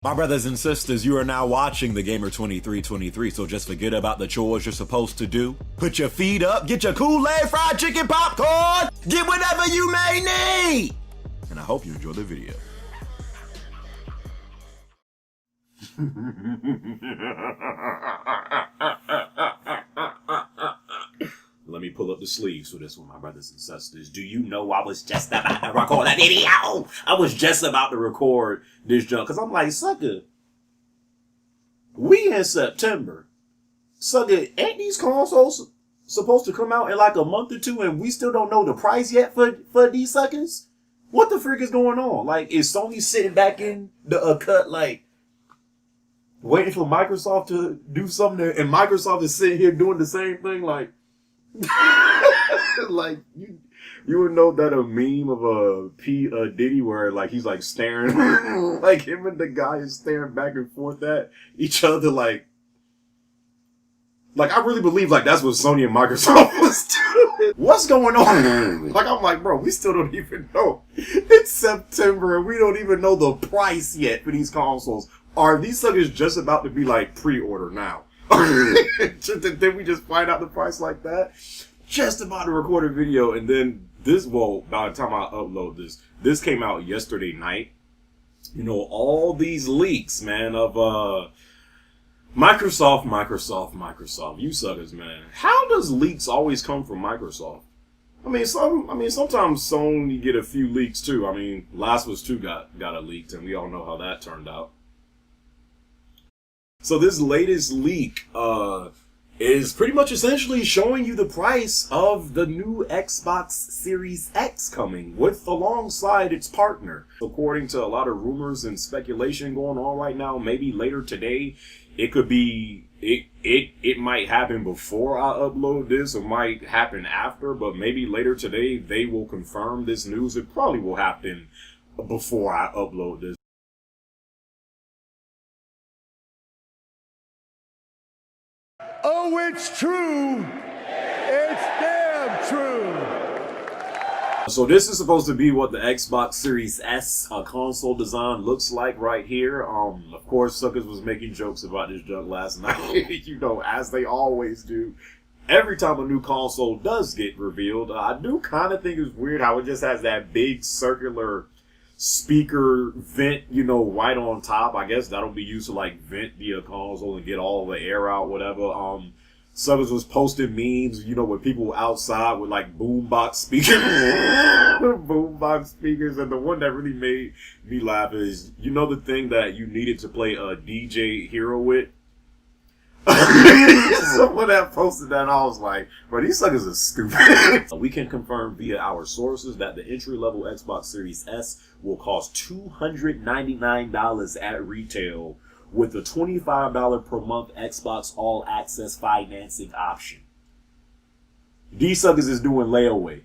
My brothers and sisters, you are now watching the Gamer 2323, so just forget about the chores you're supposed to do. Put your feet up, get your Kool-Aid, fried chicken, popcorn, get whatever you may need! And I hope you enjoy the video. Let me pull up the sleeves for this one, my brothers and sisters. Do you know I was just about to record a video? I was just about to record this junk, because I'm like, sucker, we in September. Sucker, ain't these consoles supposed to come out in like a month or two and we still don't know the price yet for these suckers? What the frick is going on? Like, is Sony sitting back in the cut, like, waiting for Microsoft to do something, and Microsoft is sitting here doing the same thing, like, like you would know that a meme of a Diddy where like he's like staring like him and the guy is staring back and forth at each other, like I really believe like that's what Sony and Microsoft was doing. What's going on? Like, I'm like, bro, we still don't even know. It's September and we don't even know the price yet for these consoles. Are these suckers just about to be like pre-order now? Then we just find out the price like that? Just about to record a video, and then this, well, by the time I upload this came out yesterday night. You know, all these leaks, man, of Microsoft. You suckers, man. How does leaks always come from Microsoft? I mean, sometimes Sony get a few leaks too. I mean, Last of Us 2 got a leaked, and we all know how that turned out. So this latest leak is pretty much essentially showing you the price of the new Xbox Series X coming with alongside its partner. According to a lot of rumors and speculation going on right now, maybe later today, it could be, it might happen before I upload this, or might happen after, but maybe later today they will confirm this news. It probably will happen before I upload this. Oh, it's true. It's damn true. So this is supposed to be what the Xbox Series S console design looks like right here. Of course, suckers was making jokes about this junk last night, you know, as they always do. Every time a new console does get revealed, I do kind of think it's weird how it just has that big circular speaker vent, you know, right on top. I guess that'll be used to like vent the console and get all the air out, whatever. Suckers was posting memes, you know, with people outside with like boombox speakers, and the one that really made me laugh is, you know, the thing that you needed to play a DJ Hero with. Someone that posted that, and I was like, bro, these suckers are stupid. We can confirm via our sources that the entry-level Xbox Series S will cost $299 at retail with a $25 per month Xbox All Access financing option. These suckers is doing layaway,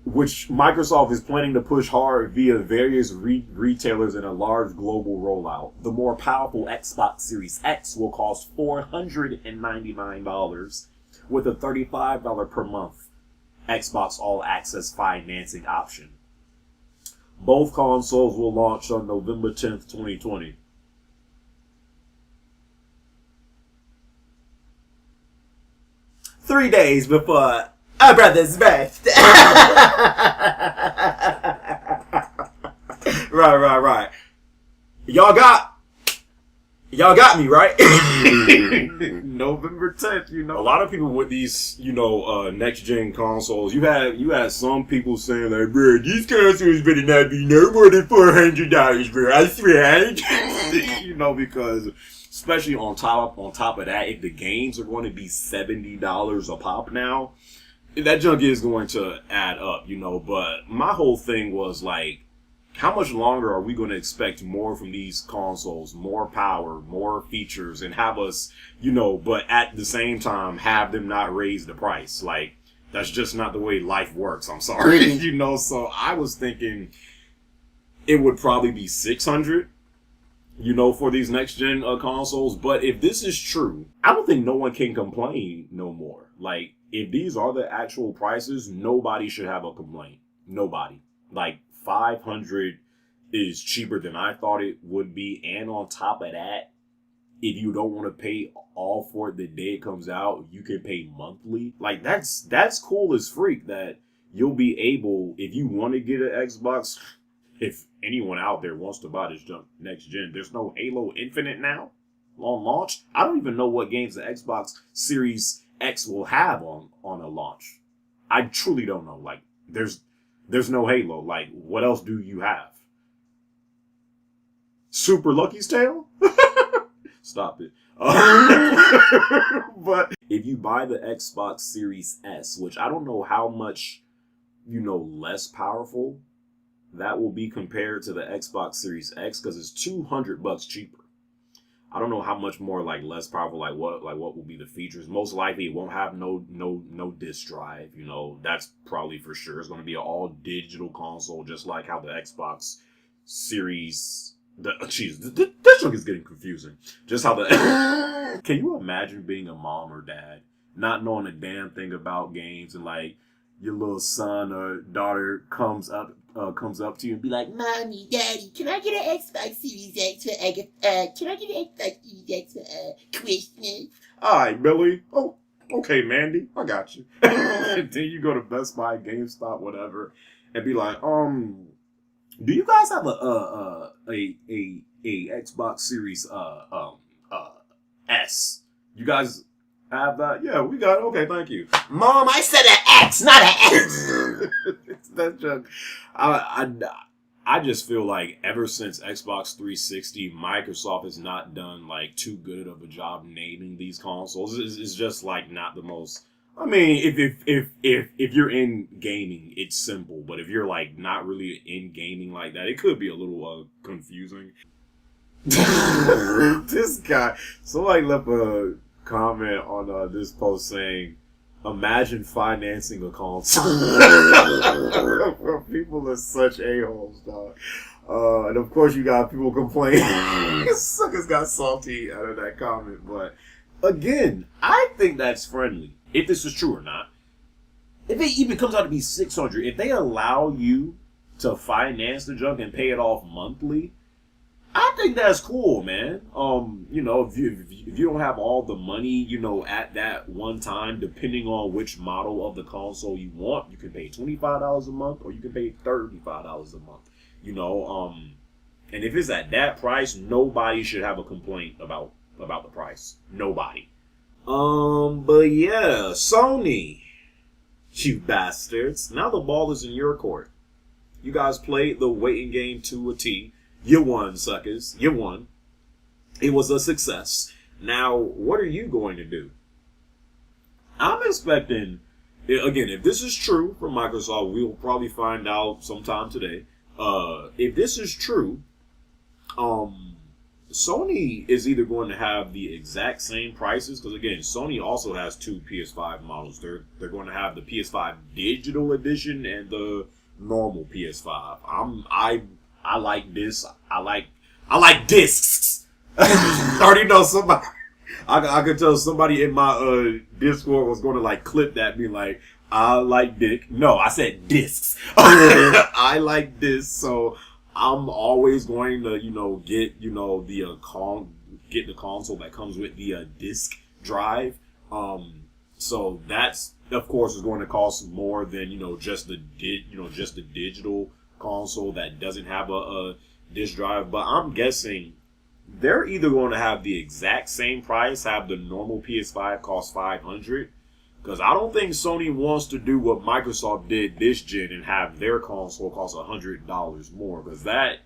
which Microsoft is planning to push hard via various retailers in a large global rollout. The more powerful Xbox Series X will cost $499 with a $35 per month Xbox All Access financing option. Both consoles will launch on November 10th, 2020. Three days before our brother's birthday. Right. Y'all got me, right? November 10th, you know. A lot of people with these, you know, next gen consoles, you had some people saying like, bro, these consoles better not be no more than $400, bro. I swear. You know, because especially on top of that, if the games are going to be $70 a pop now, that junk is going to add up, you know. But my whole thing was like, how much longer are we going to expect more from these consoles, more power, more features, and have us, you know, but at the same time have them not raise the price? Like, that's just not the way life works. I'm sorry, you know. So I was thinking it would probably be $600, you know, for these next gen consoles. But if this is true, I don't think no one can complain no more. Like, if these are the actual prices, nobody should have a complaint. Nobody. Like, 500 is cheaper than I thought it would be. And on top of that, if you don't want to pay all for it the day it comes out, you can pay monthly. Like, that's cool as freak that you'll be able, if you want to get an Xbox, if anyone out there wants to buy this next gen, there's no Halo Infinite now on launch. I don't even know what games the Xbox Series X will have on a launch. I truly don't know. Like, there's no Halo. Like, what else do you have? Super Lucky's Tale? Stop it. But if you buy the Xbox Series S, which I don't know how much, less powerful that will be compared to the Xbox Series X, because it's $200 cheaper. I don't know how much more, like, less powerful, like what will be the features. Most likely it won't have no disc drive, that's probably for sure. It's going to be an all digital console, just like how the Xbox Series, this joke is getting confusing. Just how can you imagine being a mom or dad, not knowing a damn thing about games, and like your little son or daughter comes up to you and be like, Mommy, Daddy, can I get an Xbox Series X for can I get an Xbox Series X for Christmas? all right, Billy. Oh, okay, Mandy, I got you. And then you go to Best Buy, GameStop, whatever, and be like, do you guys have a Xbox Series S? You guys have that? Yeah, we got it. Okay, thank you. Mom, I said an X, not an X. That joke. I just feel like ever since Xbox 360, Microsoft has not done like too good of a job naming these consoles. It's just like not the most. I mean, if you're in gaming, it's simple. But if you're like not really in gaming like that, it could be a little confusing. This guy, somebody left a comment on this post saying, imagine financing a console. People are such a-holes, dog. And of course you got people complaining. Suckers got salty out of that comment. But again, I think that's friendly. If this is true or not. If it even comes out to be $600, if they allow you to finance the junk and pay it off monthly, I think that's cool, man. If you don't have all the money, at that one time, depending on which model of the console you want, you can pay $25 a month or you can pay $35 a month. And if it's at that price, nobody should have a complaint about the price. Nobody. But yeah, Sony, you bastards. Now the ball is in your court. You guys played the waiting game to a T. You won, suckers. You won. It was a success. Now, what are you going to do? I'm expecting, again, if this is true from Microsoft, we'll probably find out sometime today. If this is true, Sony is either going to have the exact same prices, because again, Sony also has two PS5 models. They're going to have the PS5 Digital Edition and the normal PS5. I like this. I like discs. I already know somebody. I could tell somebody in my Discord was going to like clip that, be like, I like dick. No, I said discs. I like this, so I'm always going to get get the console that comes with the disc drive. So that's of course is going to cost more than just the digital console that doesn't have a disc drive. But I'm guessing they're either going to have the exact same price, have the normal PS5 cost $500, because I don't think Sony wants to do what Microsoft did this gen and have their console cost $100 more, because that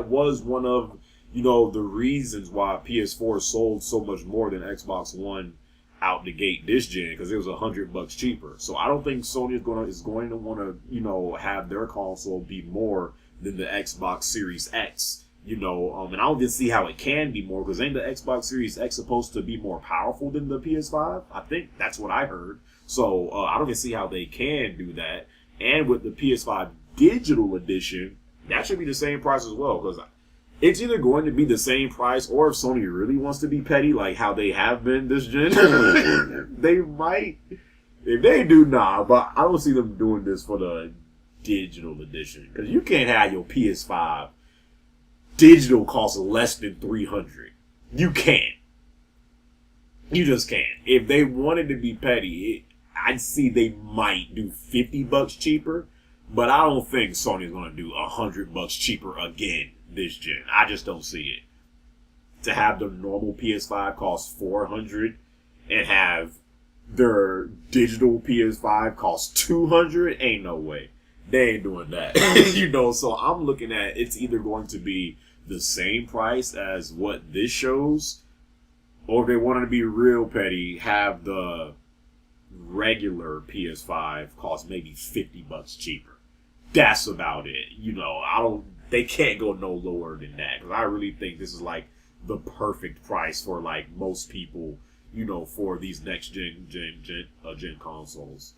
was one of the reasons why PS4 sold so much more than Xbox One out the gate this gen, because it was $100 cheaper. So I don't think Sony is going to want to have their console be more than the Xbox Series X. And I don't even see how it can be more, because ain't the Xbox Series X supposed to be more powerful than the PS5? I think that's what I heard. So I don't even see how they can do that. And with the PS5 Digital Edition, that should be the same price as well, because it's either going to be the same price, or if Sony really wants to be petty, like how they have been this gen, they might. If they do, nah, but I don't see them doing this for the Digital Edition, because you can't have your PS5 digital costs less than $300. You can't. You just can't. If they wanted to be petty, I'd see they might do $50 cheaper, but I don't think Sony's gonna do $100 cheaper again this gen. I just don't see it. To have the normal PS5 cost $400 and have their digital PS5 cost $200, ain't no way. They ain't doing that. So I'm looking at it's either going to be the same price as what this shows, or if they wanted to be real petty, have the regular PS5 cost maybe $50 cheaper. That's about it. They can't go no lower than that, because I really think this is like the perfect price for like most people, for these next gen consoles.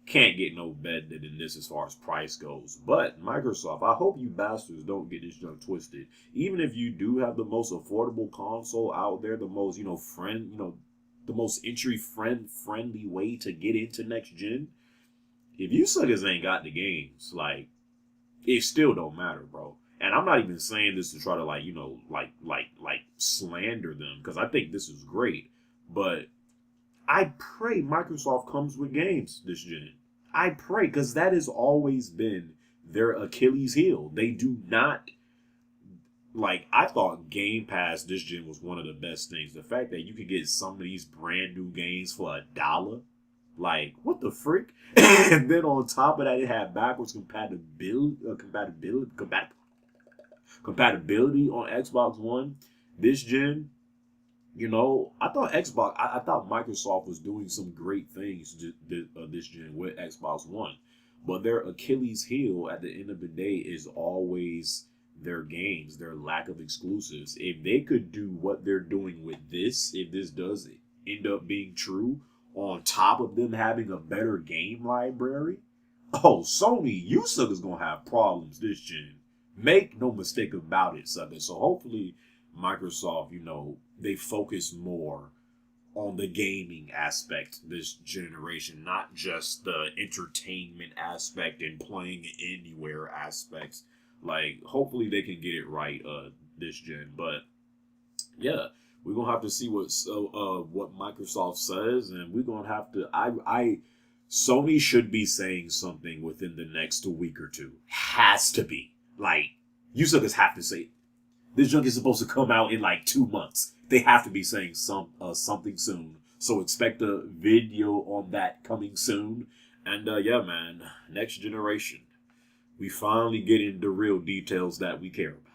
Can't get no better than this as far as price goes. But Microsoft, I hope you bastards don't get this junk twisted. Even if you do have the most affordable console out there, the most, the most entry friendly way to get into next gen, if you suckers ain't got the games, like, it still don't matter, bro. And I'm not even saying this to try to like slander them, because I think this is great. But I pray Microsoft comes with games this gen. I pray, because that has always been their Achilles heel. They do not, I thought Game Pass this gen was one of the best things. The fact that you could get some of these brand new games for $1. Like, what the frick? And then on top of that, it had backwards compatibility on Xbox One this gen. I thought I thought Microsoft was doing some great things this gen with Xbox One, but their Achilles heel at the end of the day is always their games, their lack of exclusives. If they could do what they're doing with this, if this does end up being true, on top of them having a better game library, Sony, you suckers gonna have problems this gen. Make no mistake about it, suckers. So hopefully Microsoft, they focus more on the gaming aspect this generation, not just the entertainment aspect and playing anywhere aspects. Like, hopefully they can get it right this gen. But yeah, we're gonna have to see what Microsoft says, and we're gonna have to Sony should be saying something within the next week or two. Has to be. Like, you suckers have to say it. This junk is supposed to come out in like 2 months. They have to be saying something soon. So expect a video on that coming soon. And yeah, man, next generation. We finally get into real details that we care about.